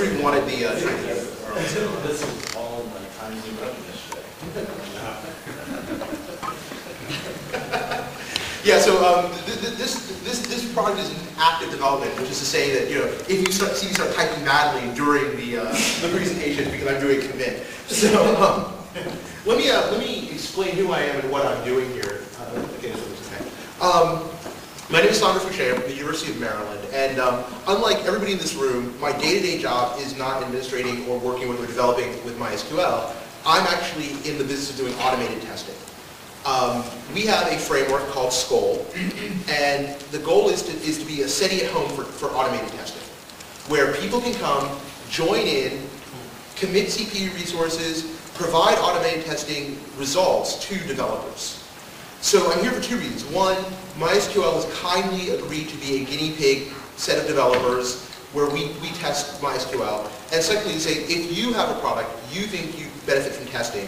Everybody wanted the training. This is all in my time you wrote yesterday. Yeah, so this project is in active development, which is to say that if you see me start typing madly during the presentation because I'm doing commit. So let me explain who I am and what I'm doing here. My name is Sandro Fouché. I'm from the University of Maryland, and unlike everybody in this room, my day-to-day job is not administrating or working with or developing with MySQL. I'm actually in the business of doing automated testing. We have a framework called Skoll, and the goal is to be a city at home for automated testing, where people can come, join in, commit CPU resources, provide automated testing results to developers. So I'm here for two reasons. One, MySQL has kindly agreed to be a guinea pig set of developers where we test MySQL. And secondly, to say, if you have a product you think you benefit from testing,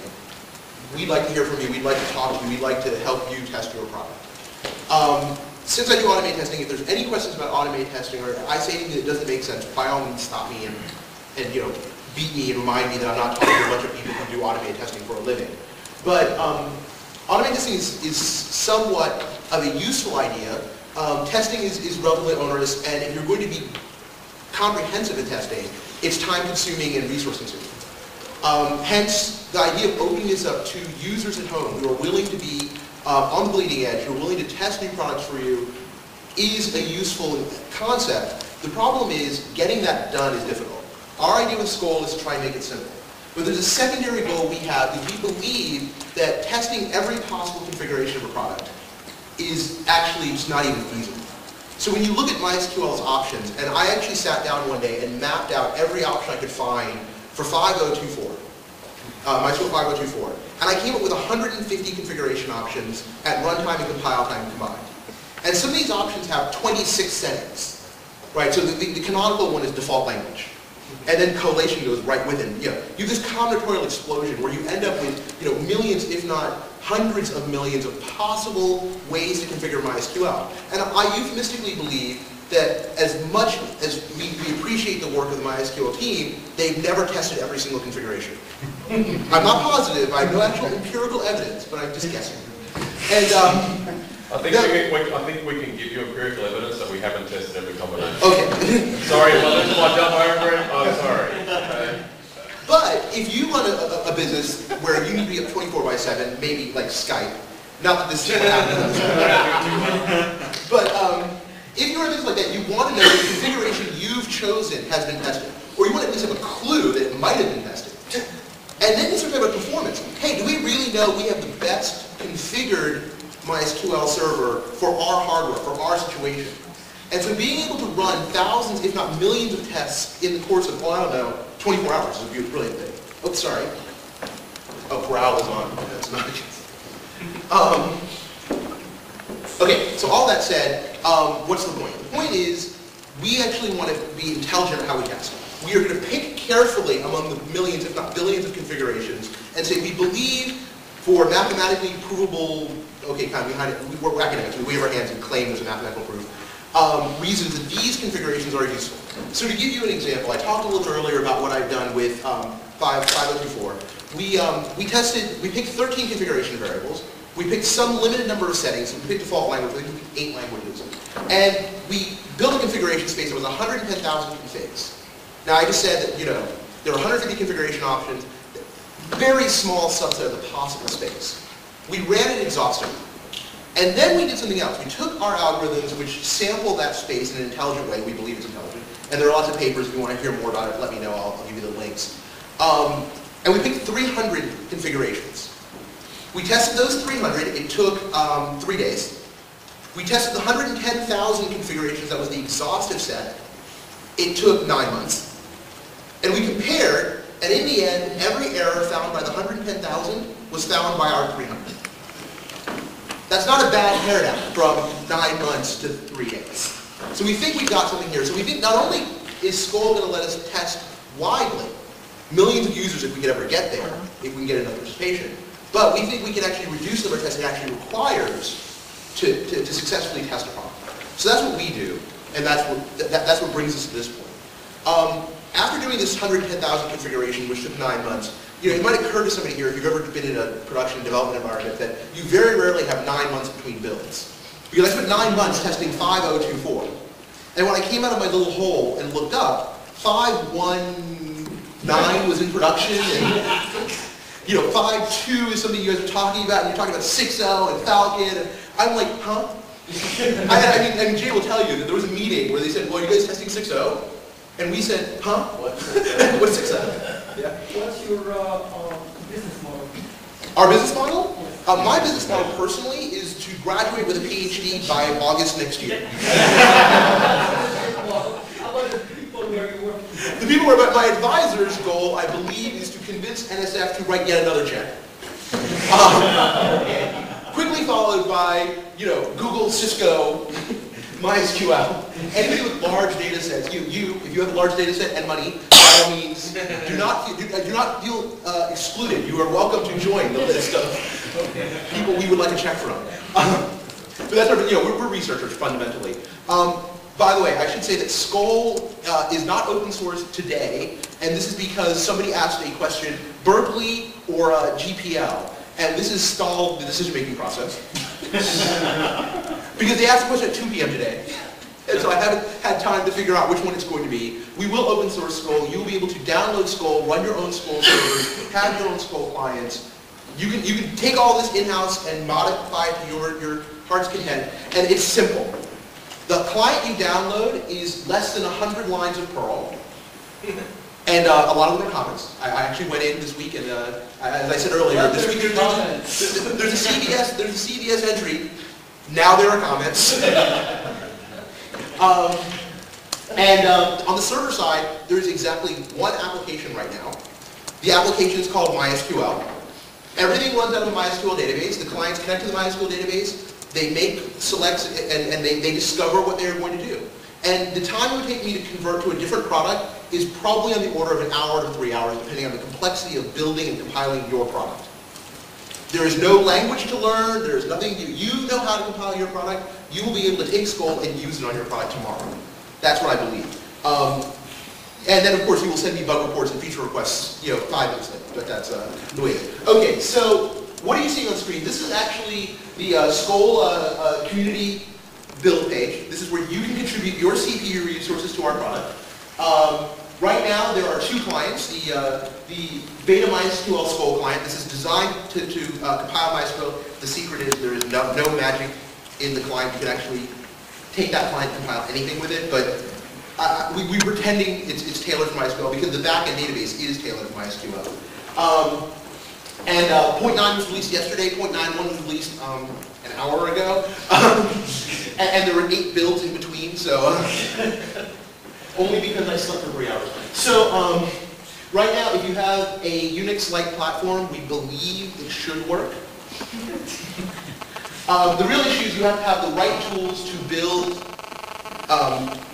we'd like to hear from you, we'd like to talk to you, we'd like to help you test your product. Since I do automated testing, if there's any questions about automated testing or I say anything that doesn't make sense, by all means stop me and beat me and remind me that I'm not talking to a bunch of people who do automated testing for a living. But automated testing is somewhat of a useful idea. Testing is relatively onerous, and if you're going to be comprehensive in testing, it's time-consuming and resource-consuming. Hence, the idea of opening this up to users at home who are willing to be on the bleeding edge, who are willing to test new products for you, is a useful concept. The problem is, getting that done is difficult. Our idea with Skoll is to try and make it simple. But there's a secondary goal we have, is we believe that testing every possible configuration of a product is actually just not even feasible. So when you look at MySQL's options, and I actually sat down one day and mapped out every option I could find for 5024, MySQL 5024, and I came up with 150 configuration options at runtime and compile time combined. And some of these options have 26 settings, right? So the canonical one is default language. And then collation goes right within. You have this combinatorial explosion where you end up with millions, if not hundreds of millions of possible ways to configure MySQL. And I euphemistically believe that as much as we appreciate the work of the MySQL team, they've never tested every single configuration. I'm not positive, I have no actual empirical evidence, but I'm just guessing. And I think we can give you empirical evidence that we haven't tested every combination. Okay. Sorry, well, this is my dumb argument. I'm sorry. Okay. But if you run a business where you need to be up 24/7, maybe like Skype, not that this is what happens. But if you're a business like that, you want to know the configuration you've chosen has been tested, or you want to at least have a clue that it might have been tested. And then you start talking about performance. Hey, do we really know we have the best configured MySQL server for our hardware, for our situation? And so being able to run thousands, if not millions of tests in the course of, well, I don't know, 24 hours is a brilliant thing. Oh, sorry. Oh, growl is on. That's not okay, so all that said, what's the point? The point is, we actually want to be intelligent in how we test. We are going to pick carefully among the millions, if not billions of configurations, and say we believe for mathematically provable, okay, kind of behind it, we're academics, we wave our hands and claim there's a mathematical proof, reasons that these configurations are useful. So to give you an example, I talked a little bit earlier about what I've done with 5024. We picked 13 configuration variables. We picked some limited number of settings. We picked default language. We picked 8 languages. And we built a configuration space that was 110,000 configs. Now I just said that, there are 150 configuration options, very small subset of the possible space. We ran it exhaustively. And then we did something else. We took our algorithms, which sample that space in an intelligent way. We believe it's intelligent. And there are lots of papers. If you want to hear more about it, let me know. I'll give you the links. And we picked 300 configurations. We tested those 300. It took 3 days. We tested the 110,000 configurations. That was the exhaustive set. It took 9 months. And we compared, and in the end, every error found by the 110,000 was found by our 300. That's not a bad hair down from 9 months to 3 days. So we think we've got something here. So we think not only is Skoll going to let us test widely, millions of users if we could ever get there, if we can get enough participation, but we think we can actually reduce the number of tests it actually requires to successfully test a problem. So that's what we do, and that's what brings us to this point. After doing doing this 110,000 configuration, which took 9 months, it might occur to somebody here, if you've ever been in a production development environment, that you very rarely have 9 months between builds. Because I spent 9 months testing 5024. And when I came out of my little hole and looked up, 519 was in production, and 5.2 is something you guys are talking about, and you're talking about 6.0 and Falcon, and I'm like, huh? I mean, Jay will tell you that there was a meeting where they said, well, are you guys testing 6.0? And we said, huh? What's 6.0? Yeah. What's your business model? Our business model? My business model personally is to graduate with a PhD by August next year. How about the people where you work? The people where my advisor's goal, I believe, is to convince NSF to write yet another check. Quickly followed by, Google, Cisco, MySQL. Anybody with large data sets, if you have a large data set and money, by all means, do not feel excluded. You are welcome to join the list of people we would like a check from. But that's we're researchers fundamentally. By the way, I should say that Skoll is not open source today, and this is because somebody asked a question, Berkeley or GPL, and this has stalled the decision-making process. Because they asked the question at 2 p.m. today, and so I haven't had time to figure out which one it's going to be. We will open source Skoll. You'll be able to download Skoll, run your own Skoll servers, have your own Skoll clients. You can take all this in-house and modify it to your heart's content, and it's simple. The client you download is less than 100 lines of Perl, and a lot of them are comments. I actually went in this week, and as I said earlier, this week there's a CVS entry. Now there are comments. On the server side, there's exactly one application right now. The application is called MySQL. Everything runs out of a MySQL database. The clients connect to the MySQL database. They make selects and they discover what they're going to do. And the time it would take me to convert to a different product is probably on the order of an hour to 3 hours, depending on the complexity of building and compiling your product. There is no language to learn. There is nothing. You know how to compile your product. You will be able to take Skoll and use it on your product tomorrow. That's what I believe. And then, of course, you will send me bug reports and feature requests, 5 minutes later. But that's the way it is. Okay, so what are you seeing on screen? This is actually the Skoll community build page. This is where you can contribute your CPU resources to our product. Right now, there are 2 clients. The beta MySQL Skoll client. This is designed to compile MySQL. The secret is there is no magic in the client. You can actually take that client and compile anything with it. But we're pretending it's tailored for MySQL because the backend database is tailored for MySQL. And 0.9 was released yesterday. 0.91 was released an hour ago. And there were 8 builds in between. So. Only because I slept for 3 hours. So right now, if you have a Unix-like platform, we believe it should work. The real issue is you have to have the right tools to build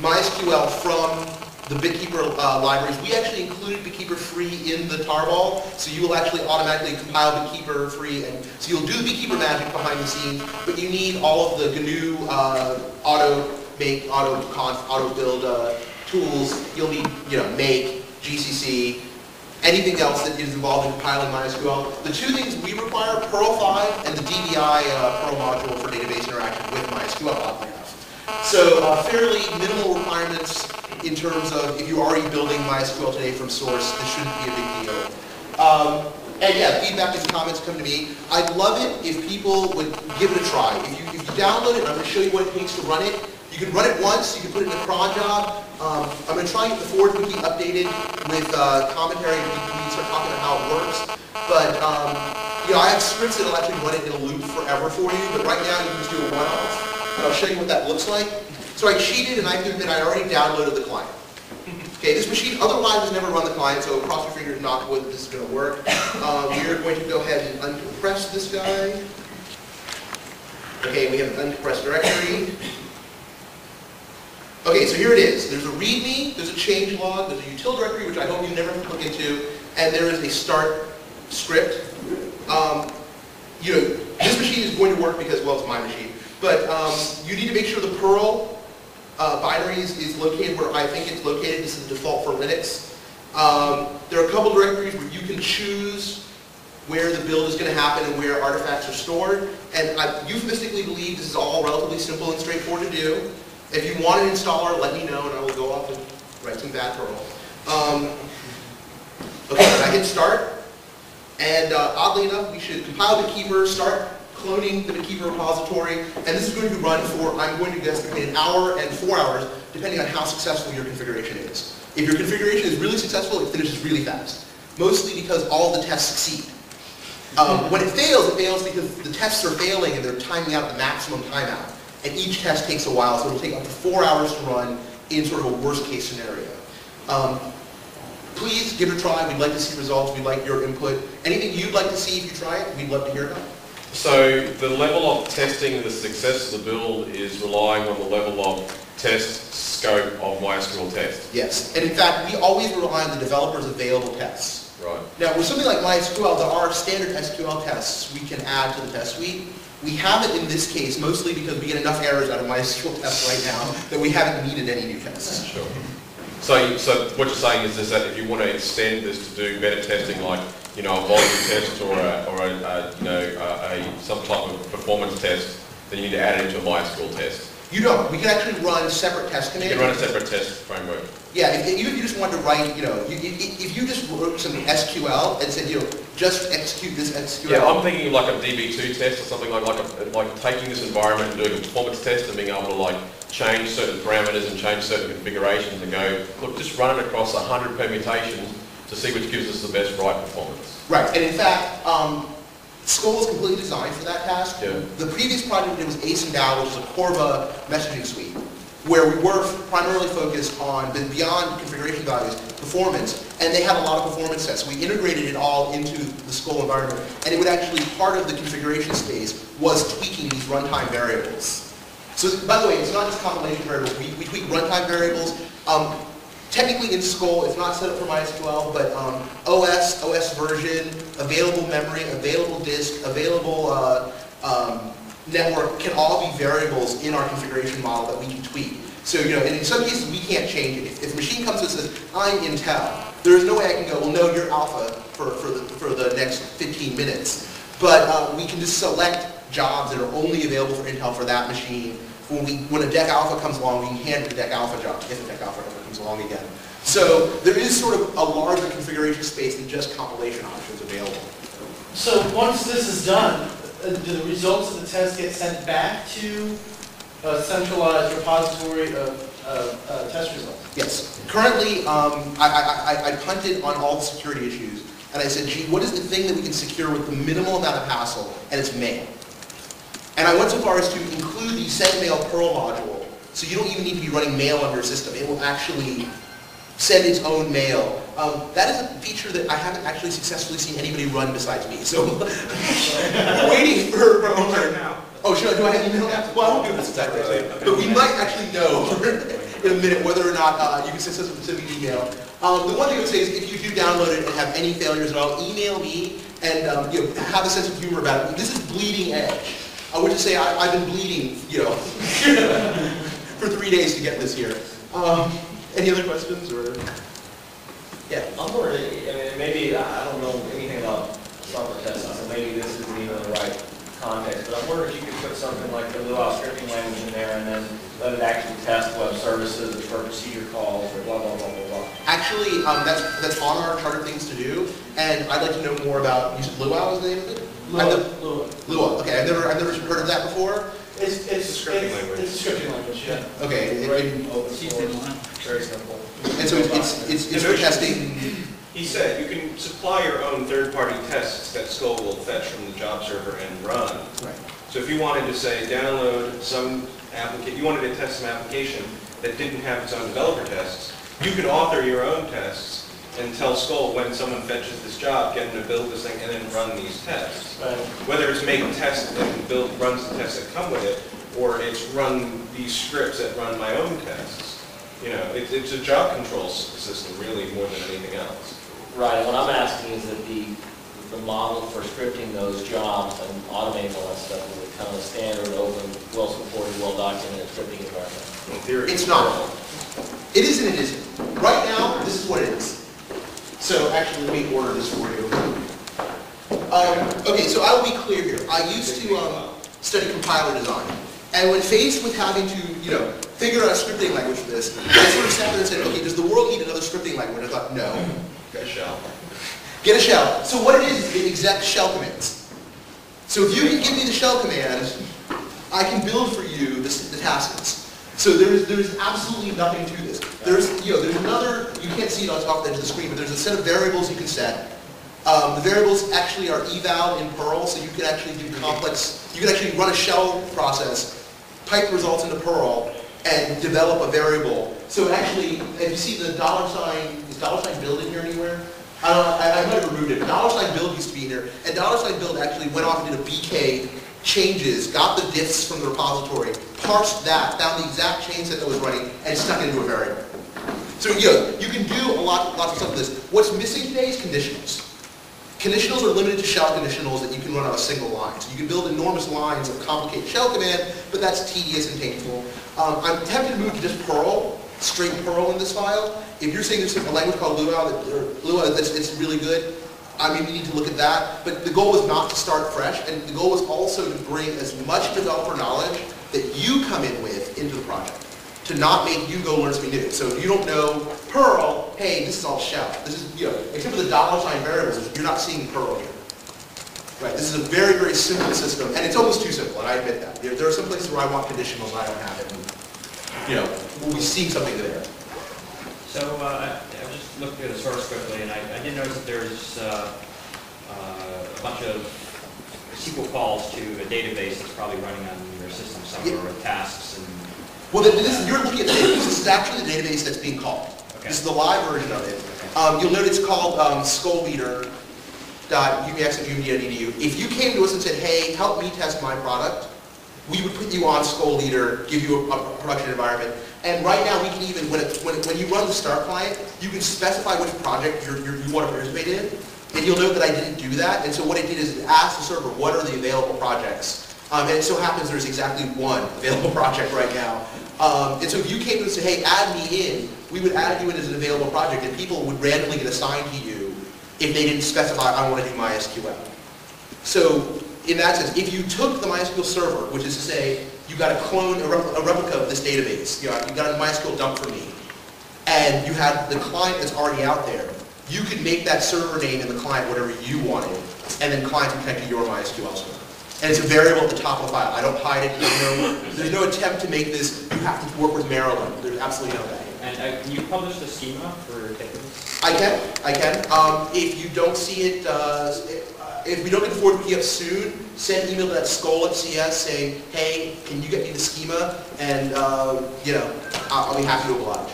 MySQL from the BitKeeper libraries. We actually included BitKeeper free in the tarball, so you will actually automatically compile BitKeeper free, and so you'll do the BitKeeper magic behind the scenes, but you need all of the GNU auto-make, auto-conf, auto-build tools. You'll need, make, GCC, anything else that is involved in compiling MySQL. The 2 things we require, Perl 5 and the DBI Perl module for database interaction with MySQL oddly enough. So fairly minimal requirements in terms of if you're already building MySQL today from source, this shouldn't be a big deal. And yeah, feedback and comments come to me. I'd love it if people would give it a try. If you download it, I'm going to show you what it takes to run it. You can run it once, you can put it in a cron job. I'm going to try and get the forward wiki updated with commentary and we can start talking about how it works. But I have scripts that'll actually run it in a loop forever for you, but right now you can just do a one-off. And I'll show you what that looks like. So I cheated and I have to admit I already downloaded the client. Okay, this machine otherwise has never run the client, so cross your fingers, knock wood, this is going to work. We are going to go ahead and uncompress this guy. Okay, we have an uncompressed directory. Okay, so here it is. There's a README, there's a change log, there's a util directory, which I hope you never look into, and there is a start script. This machine is going to work because, well, it's my machine, but you need to make sure the Perl binary is located where I think it's located. This is the default for Linux. There are a couple directories where you can choose where the build is going to happen and where artifacts are stored. And I euphemistically believe this is all relatively simple and straightforward to do. If you want an installer, let me know and I will go off and write some bad Perl. Okay, I hit start. And oddly enough, we should compile Bitkeeper, start cloning the Bitkeeper repository, and this is going to run for, I'm going to guess, between an hour and 4 hours, depending on how successful your configuration is. If your configuration is really successful, it finishes really fast, mostly because all the tests succeed. When it fails because the tests are failing and they're timing out the maximum timeout, and each test takes a while, so it'll take up to 4 hours to run in sort of a worst-case scenario. Please give it a try. We'd like to see results. We'd like your input. Anything you'd like to see if you try it, we'd love to hear about it. So the level of testing the success of the build is relying on the level of test scope of MySQL test. Yes, and in fact, we always rely on the developer's available tests. Right. Now, with something like MySQL, there are standard SQL tests we can add to the test suite. We have it in this case mostly because we get enough errors out of MySQL tests right now that we haven't needed any new tests. Sure. So what you're saying is that if you want to extend this to do better testing, like a volume test or some type of performance test, then you need to add it into a MySQL test. You don't. We can actually run separate test commands. You can run a separate test framework. Yeah, even if you just wanted to write, if you just wrote some SQL and said, just execute this SQL. Yeah, I'm thinking of like a DB2 test or something like taking this environment and doing a performance test and being able to change certain parameters and change certain configurations and go, look, just run it across 100 permutations to see which gives us the best write performance. Right, and in fact, Skoll is completely designed for that task. Yeah. The previous project we did was Ace and Dow, which is a Corva messaging suite, where we were primarily focused on, beyond configuration values, performance, and they had a lot of performance tests. We integrated it all into the Skoll environment, and it would actually, part of the configuration space was tweaking these runtime variables. So, by the way, it's not just compilation variables. We tweak runtime variables. Technically in Skoll, it's not set up for MySQL, but OS version, available memory, available disk, available network can all be variables in our configuration model that we can tweak. So, and in some cases we can't change it. If a machine comes and says, I'm Intel, there is no way I can go, well, no, you're alpha for the next 15 minutes. But we can just select jobs that are only available for Intel for that machine. When a deck alpha comes along, we can hand the deck alpha job if a deck alpha ever comes along again. So there is sort of a larger configuration space than just compilation options available. So once this is done, do the results of the test get sent back to a centralized repository of test results? Yes. Currently, I punted on all the security issues, and I said, gee, what is the thing that we can secure with the minimal amount of hassle? And it's mail. And I went so far as to include the send mail Perl module, so you don't even need to be running mail on your system. It will actually send its own mail. That is a feature that I haven't actually successfully seen anybody run besides me. So waiting for now. Oh, sure. Do I have email now? Well, I won't do this exactly. But we might actually know in a minute whether or not you can send me an email. The one thing I would say is if you do download it and have any failures at all, email me and have a sense of humor about it. This is bleeding edge. I would just say I've been bleeding, for 3 days to get this here. Any other questions or? Yeah. I'm worried. Maybe I don't know anything about software testing, so maybe this isn't even the right context. But I'm wondering if you could put something like the Luau scripting language in there, and then let it actually test web services or procedure calls or blah blah blah blah blah. Actually, that's on our chart of things to do, and I'd like to know more about. You said Luau is the name of it? Luau. Okay, I've never heard of that before. It's a scripting language. It's a scripting language, yeah. Okay. Very simple. And so it's for testing. He said you can supply your own third-party tests that Skoll will fetch from the job server and run. Right. So if you wanted to say download some application, you wanted to test some application that didn't have its own developer tests, you could author your own tests and tell Skoll when someone fetches this job, get them to build this thing and then run these tests. Right. Whether it's make tests and runs the tests that come with it, or it's run these scripts that run my own tests. It's a job control system really more than anything else. Right. What I'm asking is that the model for scripting those jobs and automating all that stuff is a kind of standard, open, well-supported, well-documented scripting environment. In theory, It's not. It is and it isn't. Right now, this is what it is. So actually, let me order this for you. Okay, so I will be clear here. I used to study compiler design. And when faced with having to, figure out a scripting language for this, I sort of sat there and said, okay, does the world need another scripting language? I thought, no. Get a shell. Get a shell. So what it is it exec shell commands. So if you can give me the shell command, I can build for you the tasks. So there's absolutely nothing to this. There's another, you can't see it on top of the edge of the screen, but there's a set of variables you can set. The variables actually are eval in Perl, so you can actually do you can actually run a shell process, pipe the results into Perl, and develop a variable. So actually, if you see the $, is $sign build in here anywhere? I might have removed it, but $sign build used to be in here, and $sign build actually went off and did a BK changes, got the diffs from the repository, parsed that, found the exact chain set that was running, and stuck it into a variable. So you can do lots of stuff with this. What's missing today is conditionals. Conditionals are limited to shell conditionals that you can run on a single line. So you can build enormous lines of complicated shell command, but that's tedious and painful. I'm tempted to move to just Perl, straight Perl in this file. If you're saying there's a language called Lua that's really good, I mean, we need to look at that. But the goal was not to start fresh, and the goal was also to bring as much developer knowledge that you come in with into the project, to not make you go learn something new. So if you don't know Perl, hey, this is all shell. This is, except for the $sign variables, you're not seeing Perl here. Right? This is a very, very simple system, and it's almost too simple, and I admit that. There are some places where I want conditionals and I don't have it. And, we'll be seeing something there. So I just looked at the source quickly, and I did notice that there's a bunch of SQL calls to a database that's probably running on your system somewhere with tasks and... Well, you're looking at the database. This is actually the database that's being called. Okay. This is the live version of it. Okay. You'll note it's called skollleader.umx.umd.edu. If you came to us and said, hey, help me test my product, we would put you on Skoll Leader, give you a production environment. And right now, we can even, when you run the start client, you can specify which project you want to participate in. And you'll note that I didn't do that. And so what it did is it asked the server, what are the available projects? And it so happens there's exactly one available project right now. And so if you came to us and say, hey, add me in, we would add you in as an available project, and people would randomly get assigned to you if they didn't specify, I want to do MySQL. So in that sense, if you took the MySQL server, which is to say, you got a clone, a replica of this database, you got a MySQL dump for me, and you had the client that's already out there, you could make that server name in the client whatever you wanted, and then clients would connect to your MySQL server. And it's a variable at the top of the file. I don't hide it. There's no attempt to make this, you have to work with Maryland. There's absolutely no way. And can you publish the schema for database? I can. If you don't see it, if we don't get the forward key up soon, send an email to that Skoll@CS saying, hey, can you get me the schema? And, I'll be happy to oblige.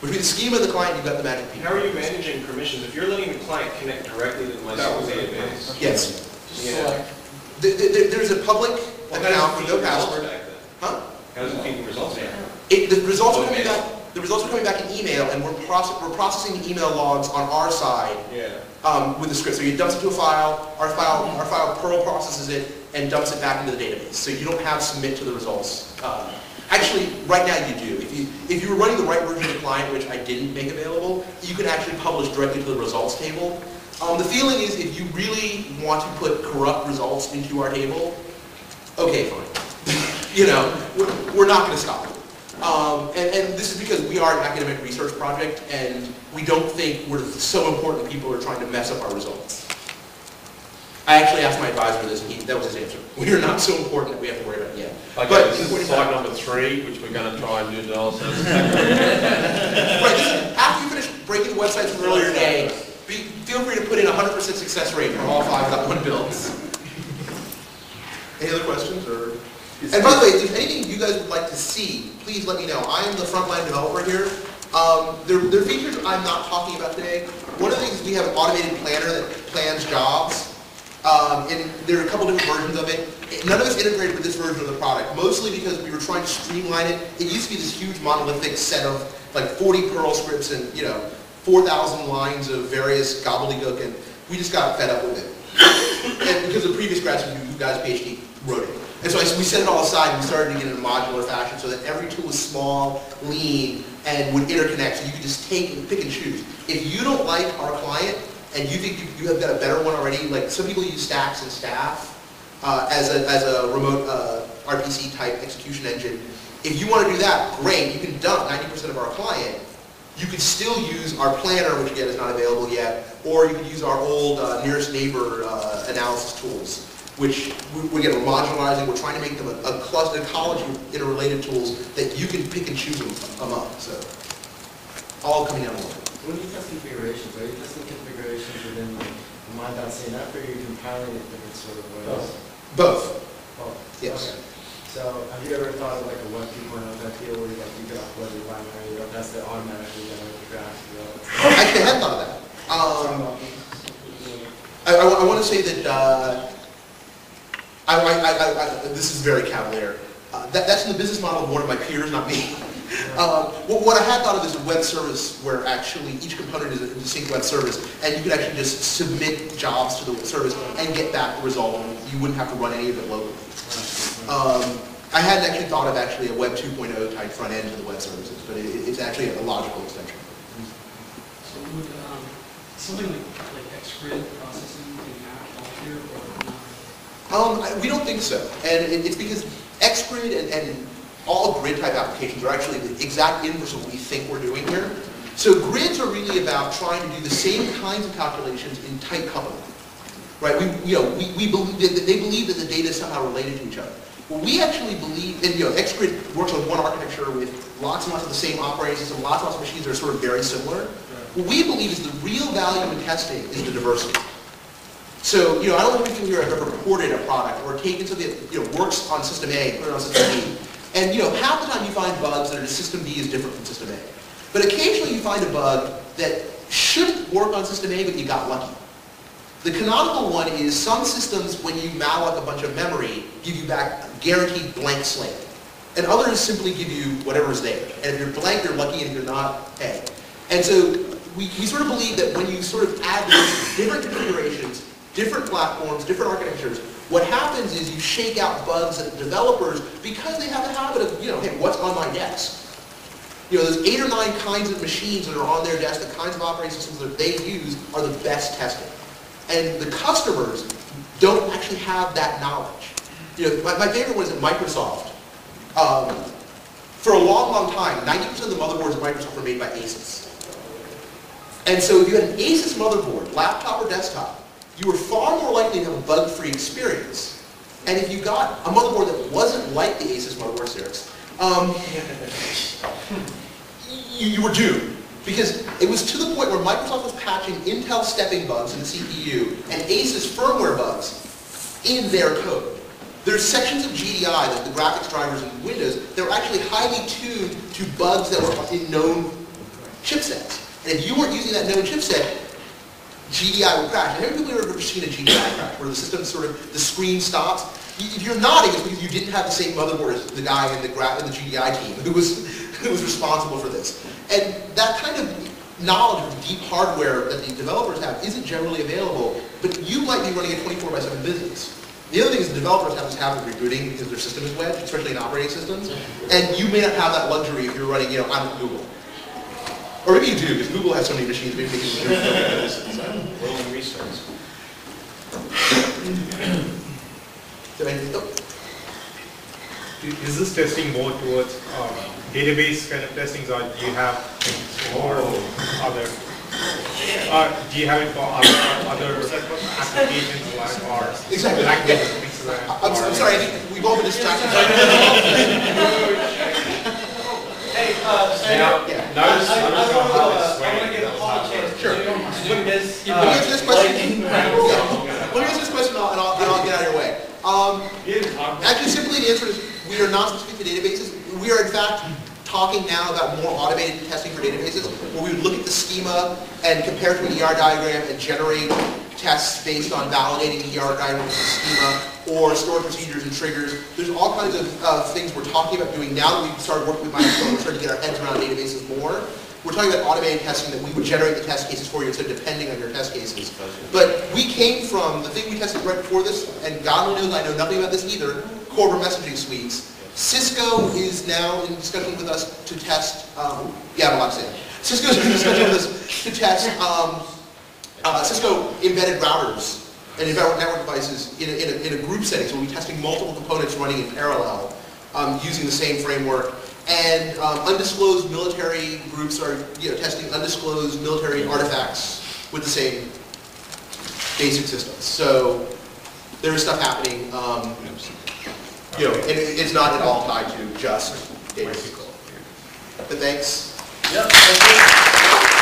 Between the schema and the client, you've got the magic people. How are you managing permissions? If you're letting the client connect directly to the MySQL database. Yes. Yeah. There's a public account with no password. Huh? How does it feed the results back? The results are coming back. The results are coming back in email, and we're processing the email logs on our side with the script. So you dumps it to a file. Our file Perl processes it and dumps it back into the database. So you don't have submit to the results. Actually, right now you do. If you were running the right version of the client, which I didn't make available, you can actually publish directly to the results table. The feeling is if you really want to put corrupt results into our table, okay, fine. We're not going to stop it. And this is because we are an academic research project, and we don't think we're so important people are trying to mess up our results. I actually asked my advisor this, and that was his answer. We are not so important that we have to worry about it yet. Okay, but this is slide number 3, which we're going to try and do now. So right, after you finish breaking the websites from earlier today, feel free to put in 100% success rate for all 5.1 builds. Any other questions? And by the way, if there's anything you guys would like to see, please let me know. I am the frontline developer here. There are features I'm not talking about today. One of the things is we have an automated planner that plans jobs. And there are a couple different versions of it. None of it's integrated with this version of the product, mostly because we were trying to streamline it. It used to be this huge monolithic set of like 40 Perl scripts and 4,000 lines of various gobbledygook, and we just got fed up with it. And because the previous grad student who got his PhD wrote it. And so we set it all aside and we started to get it in a modular fashion so that every tool was small, lean, and would interconnect, so you could just take and pick and choose. If you don't like our client and you think you have got a better one already, like some people use Stacks and Staff as a remote RPC type execution engine. If you want to do that, great, you can dump 90% of our client. You could still use our planner, which again is not available yet, or you could use our old nearest neighbor analysis tools, which we're modularizing. We're trying to make them a cluster, a college of interrelated tools that you can pick and choose among. So, all coming down the line. When you test configurations, are you testing configurations within like my.cnf, or are you compiling it in different sort of ways? Both. Both. Yes. Okay. So have you ever thought of like a Web 2.0 type deal where you could upload your binary, you don't test it automatically, generate the graphs, you know? Actually, I had thought of that. I want to say that this is very cavalier. That's in the business model of one of my peers, not me. What I had thought of is a web service where actually each component is a distinct web service, and you could actually just submit jobs to the web service and get back the result. You wouldn't have to run any of it locally. I hadn't actually thought of actually a Web 2.0 type front end to the web services, but it's actually a logical extension. So would something like XGrid processing be all here or not? We don't think so, and it's because XGrid and all grid type applications are actually the exact inverse of what we think we're doing here. So grids are really about trying to do the same kinds of calculations in tight coupling. Right? We believe that they believe that the data is somehow related to each other. Well, we actually believe, and XGrid works on one architecture with lots and lots of the same operating system, lots and lots of machines that are sort of very similar. What we believe is the real value in testing is the diversity. So, I don't know if people here have ever ported a product or taken something that works on system A and put it on system B. And half the time you find bugs that are system B is different from system A. But occasionally you find a bug that shouldn't work on system A, but you got lucky. The canonical one is some systems, when you malloc a bunch of memory, give you back a guaranteed blank slate. And others simply give you whatever's there. And if you're blank, you're lucky, and if you're not, hey. And so we sort of believe that when you sort of add these different configurations, different platforms, different architectures, what happens is you shake out bugs that developers, because they have a habit of, hey, what's on my desk? There's 8 or 9 kinds of machines that are on their desk, the kinds of operating systems that they use are the best tested. And the customers don't actually have that knowledge. My favorite one is at Microsoft. For a long, long time, 90% of the motherboards at Microsoft were made by ASUS. And so if you had an ASUS motherboard, laptop or desktop, you were far more likely to have a bug-free experience. And if you got a motherboard that wasn't like the ASUS motherboard series, you were doomed. Because it was to the point where Microsoft was patching Intel stepping bugs in the CPU and ASUS firmware bugs in their code. There's sections of GDI, like the graphics drivers in Windows, that were actually highly tuned to bugs that were in known chipsets. And if you weren't using that known chipset, GDI would crash. And every people have ever seen a GDI crash, where the system sort of, the screen stops. If you're nodding, it's because you didn't have the same motherboard as the guy in the GDI team who was responsible for this. And that kind of knowledge of deep hardware that the developers have isn't generally available, but you might be running a 24/7 business. The other thing is the developers have this habit of rebooting because their system is wedged, especially in operating systems, and you may not have that luxury if you're running, I'm at Google. Or maybe you do, because Google has so many machines, maybe they can do this. Rolling restarts. Is this testing more towards database kind of testings, or do you have more other? Do you have it for other applications like or exactly. languages? I'm sorry, I think we've all been distracted. Hey, Sandro, I want to give Paul a chance. Sure. Let me answer this question. Let me answer this question, and I'll get out of your way. Actually, simply the answer is we are not specific to databases. We are, in fact, talking now about more automated testing for databases, where we would look at the schema and compare it to an ER diagram and generate tests based on validating the ER diagram with the schema, or stored procedures and triggers. There's all kinds of things we're talking about doing now that we've started working with MySQL and starting to get our heads around databases more. We're talking about automated testing, that we would generate the test cases for you instead of depending on your test cases. But we came from, the thing we tested right before this, and God only knows I know nothing about this either, corporate messaging suites. Cisco is now in discussion with us to test, yeah, I'm allowed to say it. Cisco's in discussion with us to test Cisco embedded routers and embedded network devices in a group setting. So we'll be testing multiple components running in parallel using the same framework. And undisclosed military groups are testing undisclosed military artifacts with the same basic systems. So there is stuff happening. And it's not at all tied to just data. But thanks. Yep. Thank you.